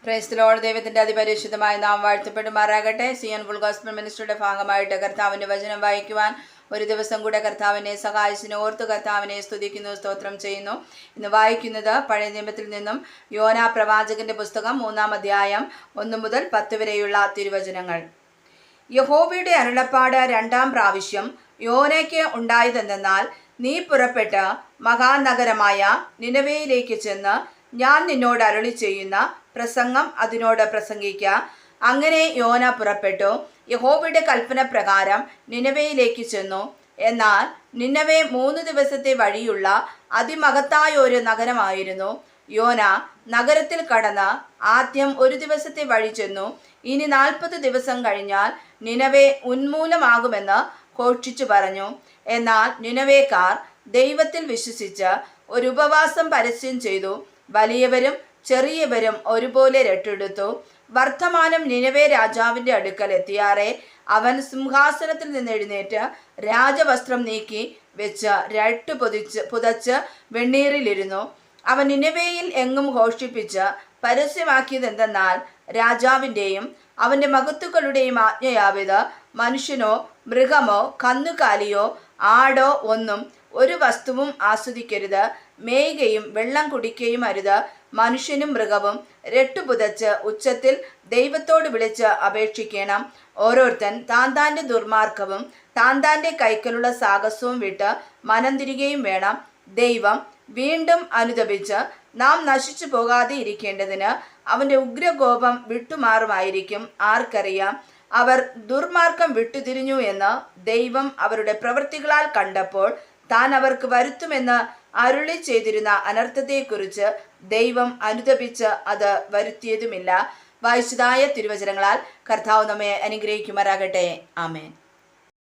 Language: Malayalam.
Praise the Lord. ദൈവത്തിൻ്റെ അതിപരിശുദ്ധമായ നാം വാഴ്ത്തപ്പെടുമാറാകട്ടെ. സിയോൻ ഫുൾ ഗോസ്പൽ മിനിസ്ട്രിയുടെ ഭാഗമായിട്ട് കർത്താവിൻ്റെ വചനം വായിക്കുവാൻ ഒരു ദിവസം കൂടെ കർത്താവിനെ സഹായിച്ചിന് ഓർത്ത് കർത്താവിനെ സ്തുതിക്കുന്നു, സ്തോത്രം ചെയ്യുന്നു. ഇന്ന് വായിക്കുന്നത് പഴയ നിയമത്തിൽ നിന്നും യോനാ പ്രവാചകന്റെ പുസ്തകം 3-ാം അധ്യായം 1 മുതൽ 10 വരെയുള്ള തിരുവചനങ്ങൾ. യഹോവയുടെ അരുളപ്പാട് 2-ാം പ്രാവശ്യം യോനയ്ക്ക് ഉണ്ടായതെന്തെന്നാൽ, നീ പുറപ്പെട്ട് മഹാനഗരമായ നിനവയിലേക്ക് ചെന്ന് ഞാൻ നിന്നോട് അരുളി ചെയ്യുന്ന പ്രസംഗം അതിനോട് പ്രസംഗിക്ക. അങ്ങനെ യോന പുറപ്പെട്ടു, യഹോവയുടെ കൽപ്പന പ്രകാരം നിനവയിലേക്ക് ചെന്നു. എന്നാൽ നിനവെ 3 ദിവസത്തെ വഴിയുള്ള അതിമഹത്തായ ഒരു നഗരമായിരുന്നു. യോന നഗരത്തിൽ കടന്ന് ആദ്യം 1 ദിവസത്തെ വഴി ചെന്നു. ഇനി 40 ദിവസം കഴിഞ്ഞാൽ നിനവെ ഉന്മൂലമാകുമെന്ന് ഘോഷിച്ചു പറഞ്ഞു. എന്നാൽ നിനവേക്കാർ ദൈവത്തിൽ വിശ്വസിച്ച് ഒരു ഉപവാസം പരസ്യം ചെയ്തു. വലിയവരും ചെറിയവരും ഒരുപോലെ രട്ടെടുത്തു. വർത്തമാനം നിനവേ രാജാവിൻ്റെ അടുക്കൽ എത്തിയാറെ അവൻ സിംഹാസനത്തിൽ നിന്ന് എഴുന്നേറ്റ് രാജവസ്ത്രം നീക്കി വെച്ച് രട്ട് പുതച്ച് വെണ്ണീറിലിരുന്നു. അവൻ നിനവേയിൽ എങ്ങും ഘോഷിപ്പിച്ച് പരസ്യമാക്കിയതെന്തെന്നാൽ, രാജാവിൻ്റെയും അവൻ്റെ മഹത്തുക്കളുടെയും ആജ്ഞയാവിത്, മനുഷ്യനോ മൃഗമോ കന്നുകാലിയോ ആടോ ഒന്നും ഒരു വസ്തുവും ആസ്വദിക്കരുത്, മേയുകയും വെള്ളം കുടിക്കുകയും അരുത്. മനുഷ്യനും മൃഗവും രട്ടുപുതച്ച് ഉച്ചത്തിൽ ദൈവത്തോട് വിളിച്ച് അപേക്ഷിക്കണം. ഓരോരുത്തൻ താന്താൻ്റെ ദുർമാർഗവും താന്താൻ്റെ കൈക്കലുള്ള സാഹസവും വിട്ട് മനം തിരികെയും വേണം. ദൈവം വീണ്ടും അനുതപിച്ച് നാം നശിച്ചു പോകാതെ ഇരിക്കേണ്ടതിന് അവൻ്റെ ഉഗ്രകോപം വിട്ടുമാറുമായിരിക്കും. ആർക്കറിയാം? അവർ ദുർമാർഗം വിട്ടുതിരിഞ്ഞു എന്ന് ദൈവം അവരുടെ പ്രവൃത്തികളാൽ കണ്ടപ്പോൾ താൻ അവർക്ക് വരുത്തുമെന്ന് അരുളി ചെയ്തിരുന്ന അനർത്ഥത്തെക്കുറിച്ച് ദൈവം അനുതപിച്ച് അത് വരുത്തിയതുമില്ല. വായിച്ചതായ തിരുവചനങ്ങളാൽ കർത്താവ് നമ്മെ അനുഗ്രഹിക്കുമാറാകട്ടെ. ആമേൻ.